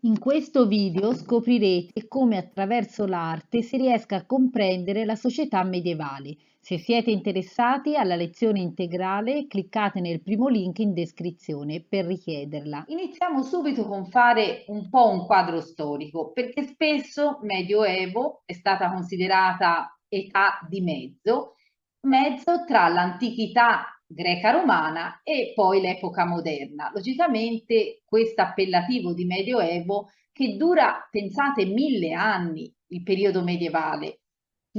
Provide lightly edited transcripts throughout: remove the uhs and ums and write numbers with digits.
In questo video scoprirete come attraverso l'arte si riesca a comprendere la società medievale. Se siete interessati alla lezione integrale, cliccate nel primo link in descrizione per richiederla. Iniziamo subito con fare un po' un quadro storico, perché spesso Medioevo è stata considerata età di mezzo tra l'antichità greca-romana e poi l'epoca moderna. Logicamente questo appellativo di Medioevo che dura, pensate, 1000 anni, il periodo medievale,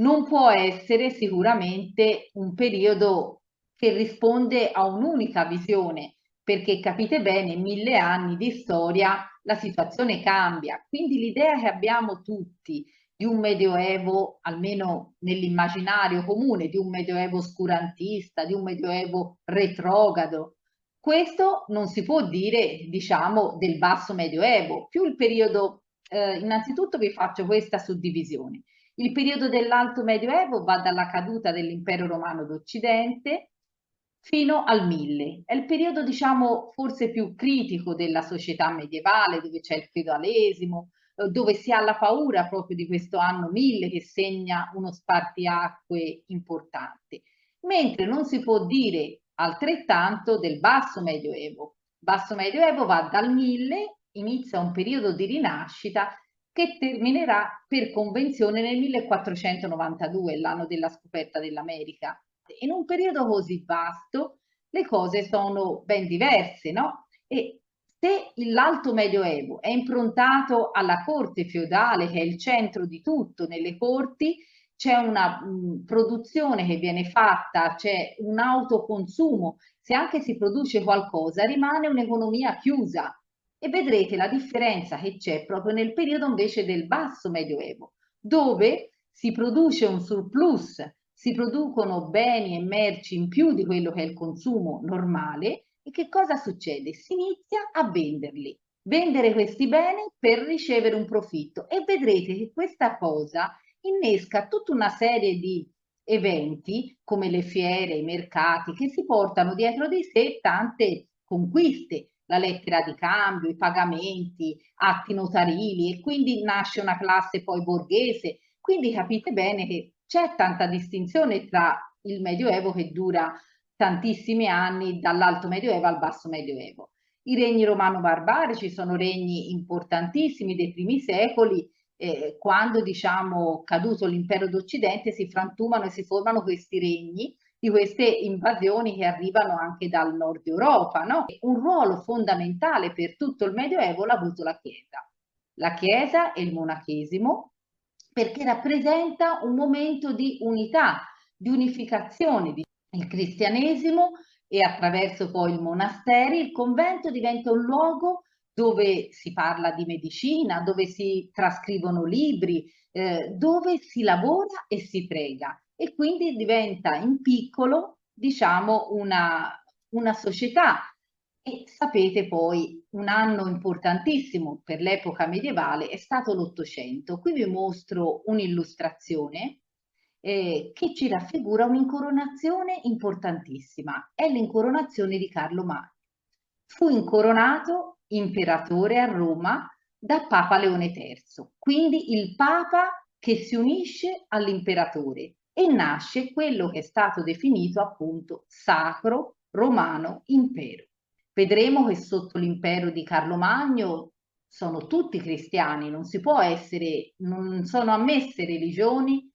non può essere sicuramente un periodo che risponde a un'unica visione, perché capite bene, 1000 anni di storia, la situazione cambia. Quindi l'idea che abbiamo tutti di un medioevo, almeno nell'immaginario comune, di un medioevo oscurantista, di un medioevo retrogrado, questo non si può dire, diciamo, del basso medioevo. Più il periodo, innanzitutto vi faccio questa suddivisione. Il periodo dell'Alto Medioevo va dalla caduta dell'Impero Romano d'Occidente fino al 1000. È il periodo, diciamo, forse più critico della società medievale, dove c'è il feudalesimo, dove si ha la paura proprio di questo anno 1000 che segna uno spartiacque importante. Mentre non si può dire altrettanto del Basso Medioevo. Basso Medioevo va dal 1000, inizia un periodo di rinascita che terminerà per convenzione nel 1492, l'anno della scoperta dell'America. In un periodo così vasto le cose sono ben diverse, no? E se l'Alto Medioevo è improntato alla corte feudale, che è il centro di tutto, nelle corti c'è una produzione che viene fatta, c'è un autoconsumo, se anche si produce qualcosa rimane un'economia chiusa, e vedrete la differenza che c'è proprio nel periodo invece del basso medioevo, dove si produce un surplus, si producono beni e merci in più di quello che è il consumo normale, e che cosa succede? Si inizia a venderli, vendere questi beni per ricevere un profitto, e vedrete che questa cosa innesca tutta una serie di eventi come le fiere, i mercati, che si portano dietro di sé tante conquiste, la lettera di cambio, i pagamenti, atti notarili, e quindi nasce una classe poi borghese. Quindi capite bene che c'è tanta distinzione tra il Medioevo, che dura tantissimi anni, dall'Alto Medioevo al Basso Medioevo. I regni romano-barbarici sono regni importantissimi dei primi secoli, quando, diciamo, caduto l'impero d'Occidente, si frantumano e si formano questi regni di queste invasioni che arrivano anche dal nord Europa, no? Un ruolo fondamentale per tutto il Medioevo l'ha avuto la Chiesa e il monachesimo, perché rappresenta un momento di unità, di unificazione. Il cristianesimo, e attraverso poi i monasteri, il convento diventa un luogo dove si parla di medicina, dove si trascrivono libri, dove si lavora e si prega, e quindi diventa in piccolo, diciamo, una società. E sapete poi, un anno importantissimo per l'epoca medievale è stato l'Ottocento. Qui vi mostro un'illustrazione che ci raffigura un'incoronazione importantissima. È l'incoronazione di Carlo Magno. Fu incoronato imperatore a Roma da Papa Leone III, quindi il Papa che si unisce all'imperatore, e nasce quello che è stato definito appunto Sacro Romano Impero. Vedremo che sotto l'impero di Carlo Magno sono tutti cristiani, non si può essere, non sono ammesse religioni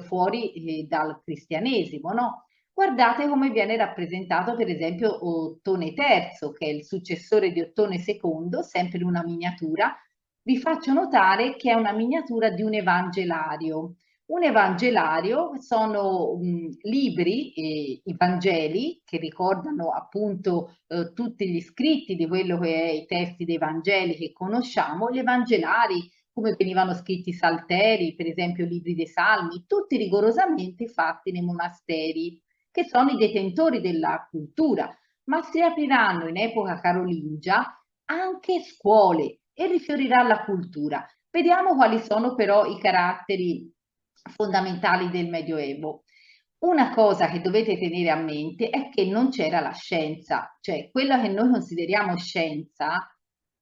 fuori dal cristianesimo, no? Guardate come viene rappresentato per esempio Ottone III, che è il successore di Ottone II, sempre in una miniatura. Vi faccio notare che è una miniatura di un evangelario. Un evangelario sono libri, i Vangeli, che ricordano appunto tutti gli scritti di quello che è i testi dei Vangeli che conosciamo, gli evangelari, come venivano scritti i salteri, per esempio i libri dei Salmi, tutti rigorosamente fatti nei monasteri, che sono i detentori della cultura, ma si apriranno in epoca carolingia anche scuole e rifiorirà la cultura. Vediamo quali sono però i caratteri fondamentali del Medioevo. Una cosa che dovete tenere a mente è che non c'era la scienza, cioè quella che noi consideriamo scienza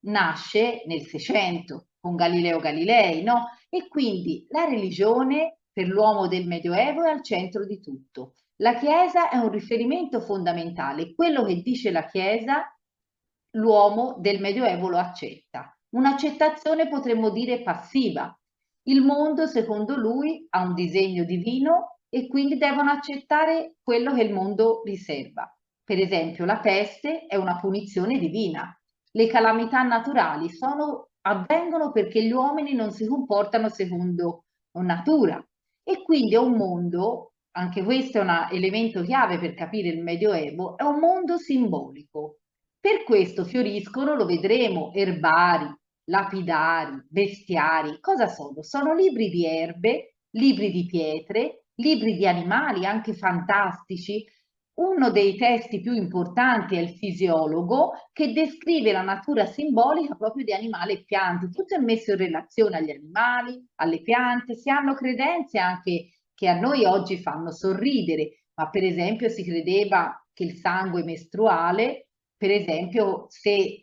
nasce nel 600 con Galileo Galilei, no? E quindi la religione per l'uomo del Medioevo è al centro di tutto. La Chiesa è un riferimento fondamentale. Quello che dice la Chiesa, l'uomo del Medioevo lo accetta. Un'accettazione potremmo dire passiva. Il mondo, secondo lui, ha un disegno divino e quindi devono accettare quello che il mondo riserva. Per esempio, la peste è una punizione divina. Le calamità naturali avvengono perché gli uomini non si comportano secondo natura. E quindi è un mondo, anche questo è un elemento chiave per capire il Medioevo, è un mondo simbolico. Per questo fioriscono, lo vedremo, erbari, lapidari, bestiari. Cosa sono? Sono libri di erbe, libri di pietre, libri di animali anche fantastici. Uno dei testi più importanti è il Fisiologo, che descrive la natura simbolica proprio di animali e piante. Tutto è messo in relazione agli animali, alle piante. Si hanno credenze anche che a noi oggi fanno sorridere, ma per esempio si credeva che il sangue mestruale, per esempio, se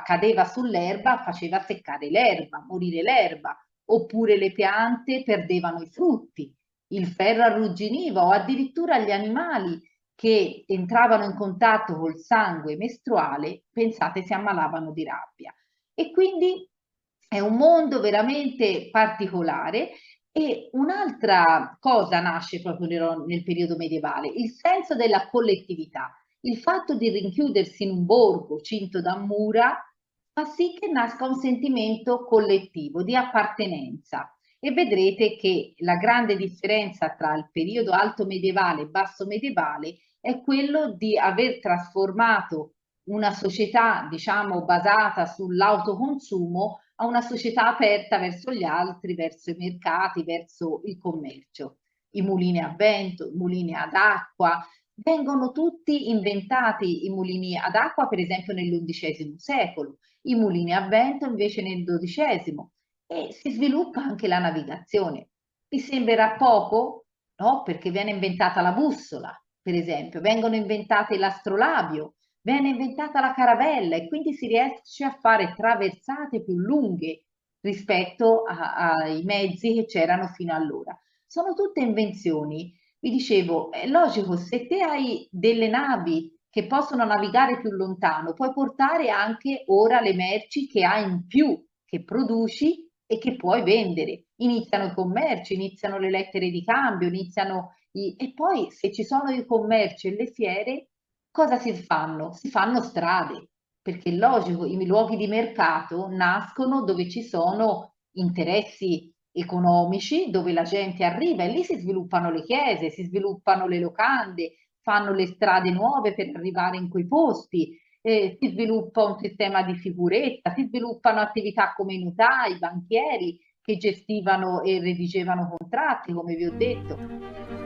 cadeva sull'erba, faceva seccare l'erba, morire l'erba, oppure le piante perdevano i frutti, il ferro arrugginiva o addirittura gli animali che entravano in contatto col sangue mestruale, pensate, si ammalavano di rabbia. E quindi è un mondo veramente particolare. E un'altra cosa nasce proprio nel periodo medievale, il senso della collettività. Il fatto di rinchiudersi in un borgo cinto da mura fa sì che nasca un sentimento collettivo di appartenenza. E vedrete che la grande differenza tra il periodo alto medievale e basso medievale è quello di aver trasformato una società, diciamo, basata sull'autoconsumo a una società aperta verso gli altri, verso i mercati, verso il commercio. I mulini a vento, i mulini ad acqua, vengono tutti inventati i mulini ad acqua, per esempio, nell'undicesimo secolo, i mulini a vento invece nel XII, e si sviluppa anche la navigazione. Vi sembrerà poco? No, perché viene inventata la bussola, per esempio, vengono inventate l'astrolabio, viene inventata la caravella e quindi si riesce a fare traversate più lunghe rispetto ai mezzi che c'erano fino allora. Sono tutte invenzioni. Vi dicevo, è logico, se te hai delle navi che possono navigare più lontano, puoi portare anche ora le merci che hai in più, che produci e che puoi vendere. Iniziano i commerci, iniziano le lettere di cambio, e poi se ci sono i commerci e le fiere, cosa si fanno? Si fanno strade, perché è logico, i luoghi di mercato nascono dove ci sono interessi economici, dove la gente arriva e lì si sviluppano le chiese, si sviluppano le locande, fanno le strade nuove per arrivare in quei posti, si sviluppa un sistema di sicurezza, si sviluppano attività come i notai, i banchieri che gestivano e redigevano contratti, come vi ho detto.